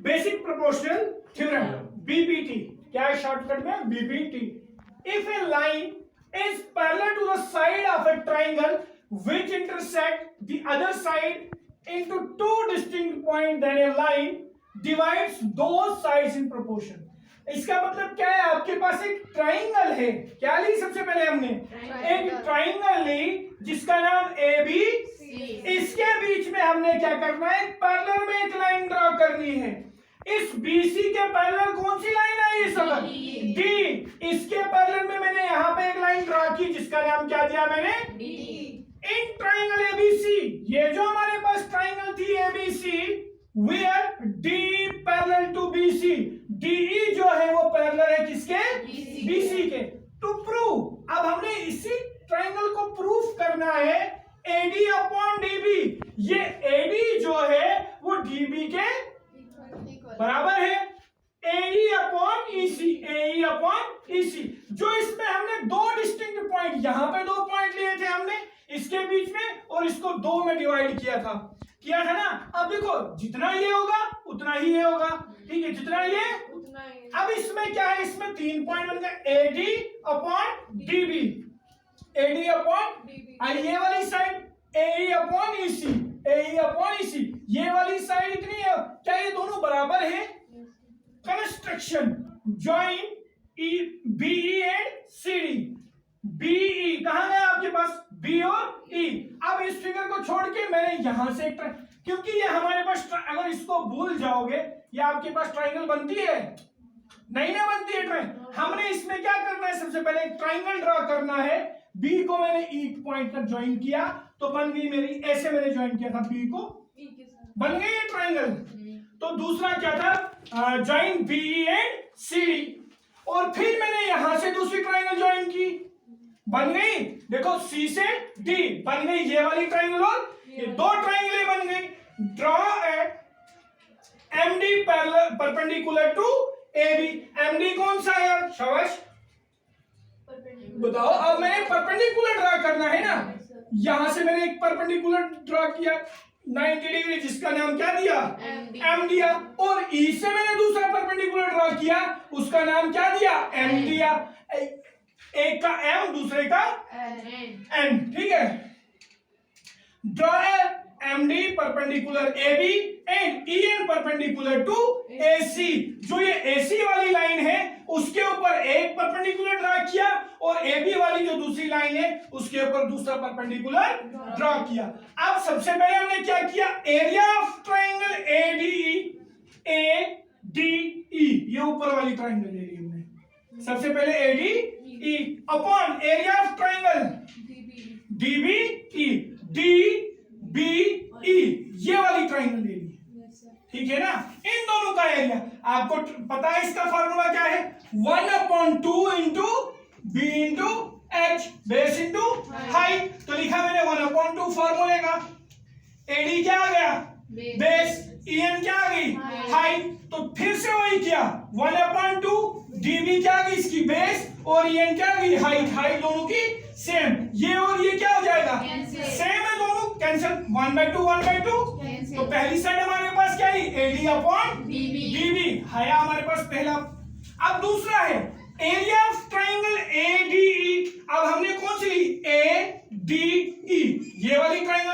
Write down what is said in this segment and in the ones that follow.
Basic proportional theorem, BPT. क्या है shortcut में? BPT. If A line is parallel to the side of a triangle which intersect the other side into two distinct points, then a line divides those sides in proportion. इसका मतलब क्या है? आपके पास एक triangle है। क्या ली सबसे पहले हमने? एक ट्राइंगल ली जिसका नाम ए बी। इसके बीच में हमने क्या करना है? पैरेलल में एक लाइन ड्रॉ करनी है। इस BC के पैरेलल कौन सी लाइन है? ये सब डी। इसके पैरेलल में मैंने यहाँ पे एक लाइन ड्रॉ की जिसका नाम क्या दिया मैंने? डी। इन ट्राइंगल ABC, ये जो हमारे पास ट्राइंगल थी ABC, where D parallel to BC, DE जो है वो पैरेलल है किसके? BC के। टू प्रूव, अब हमने इसी ट्राइंगल को प्रूफ करना है AD अपॉन DB। ये AD जो है वो DB के बराबर है। AE upon EC, AE upon EC। जो इसमें हमने दो डिस्टिंक्ट पॉइंट, यहां पे दो पॉइंट लिए थे हमने इसके बीच में, और इसको दो में डिवाइड किया था ना। अब देखो जितना ये होगा उतना ही ये होगा, ठीक है? जितना ये उतना ही। अब इसमें क्या है? इसमें तीन पॉइंट बन गए, AD upon DB, AD upon DB। ये वाली side AE upon EC, AE upon EC। ये वाली साइड इतनी है। क्या ये दोनों बराबर है? Construction join BE and CD। BE कहां गया आपके पास? B और E। अब इस फिगर को छोड़ के मैंने यहां से क्योंकि ये हमारे पास, अगर इसको भूल जाओगे, ये आपके पास ट्राइंगल बनती है? नहीं ना बनती है ट्राइंगल। हमने इसमें क्या करना है? सबसे पहले एक ट्राइंगल ड्रॉ करना है। B को मैंने E पॉइंट तक ज्वाइन किया तो बन गई मेरी, ऐसे मैंने ज्वाइन किया था B को, बन गई ये ट्राइंगल। तो दूसरा क्या था? Join BE and CD। और फिर मैंने यहां से दूसरी ट्राइंगल ज्वाइन की, बन गई। देखो C से D बन गई ये वाली ट्राइंगल, और ये दो ट्राइंगलें बन गई। Draw at MD perpendicular to AB। MD कौन सा है यार? शाबाश, बताओ। अब मैंने परपेंडिकुलर ड्रॉ करना है ना। यहां से मैंने एक परपेंडिकुलर ड्रॉ किया 90 डिग्री, जिसका नाम क्या दिया? M दिया। और E से मैंने दूसरा परपेंडिकुलर ड्रॉ किया, उसका नाम क्या दिया? M दिया। एक का M, दूसरे का N, ठीक है? Draw MD perpendicular AB and EN perpendicular to AC। जो ये AC वाली लाइन है उसके ऊपर एक परपेंडिकुलर ड्रॉ किया, और AB वाली जो दूसरी लाइन है उसके ऊपर दूसरा परपेंडिकुलर ड्रॉ किया। अब सबसे पहले हमने क्या किया? एरिया ऑफ ट्राइंगल ADE, ये ऊपर वाली ट्राइंगल ले ली हमने। सबसे पहले ADE upon area of triangle DBE, DBE, ये वाली ट्राइंगल ले ली, ठीक है ना? इन दोनों का एरिया आपको पता है। इसका फार्मूला क्या है? 1/2 into B into H, base into height. तो लिखा मैंने 1/2 फार्मूले का। AD क्या आ गया? बेस। EN क्या आ गई? हाइट। तो फिर से वही किया, 1/2 DB क्या आ गई? इसकी बेस, और EN क्या आ गई? हाइट। हाइट दोनों की सेम, ये और ये क्या हो जाएगा? सेम है दोनों, कैंसिल। 1/2 1/2। तो पहली साइड हमारे पास क्या है? AD अपॉन DB है हमारे पास पहला। अब दूसरा है एरिया ऑफ ट्राइंगल ADE। अब हमने कौन सी ली? ADE, ये वाली ट्राइंगल।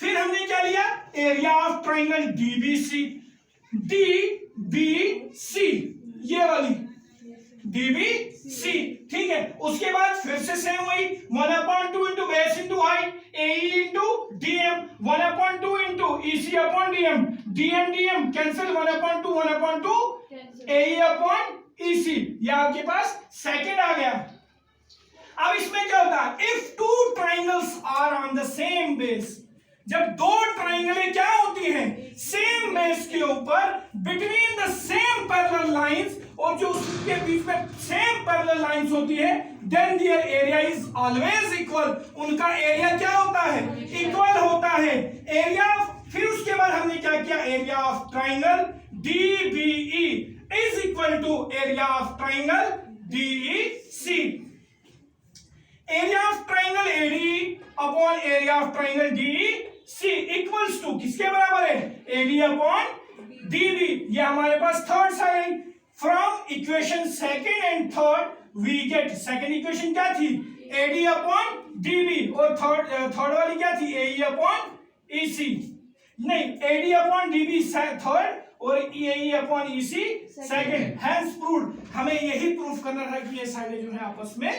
फिर हमने क्या लिया? Area of triangle DBC, DBC, ये वाली DBC, ठीक है? उसके बाद फिर से सेम वही 1/2 into base into height, AE into DM, 1/2 into EC upon DM, DM cancel, 1/2 AE upon EC, ये आपके पास सेकंड आ गया। अब इसमें क्या होता है? If two triangles are on the same base, जब दो ट्राइंगलें क्या होती हैं? सेम बेस के ऊपर, between the same parallel lines, और जो उसके बीच में सेम पैरेलल लाइंस होती है, then their area is always equal. उनका एरिया क्या होता है? इक्वल होता है। एरिया ऑफ, फिर उसके बाद हमने क्या किया? Area of triangle DBE is equal to area of triangle DEC। Area of triangle ADE upon area of triangle DEC equals to किसके बराबर है? AD अपॉन dB, ये हमारे पास third side. From equation second and third we get, second equation क्या थी, AD upon DB, और third वाली क्या थी, AE अपॉन EC, नहीं AD अपॉन DB थर्ड और AE upon EC second. Hence proved, हमें यही प्रूफ करना था कि ये साइडें जो है आपस में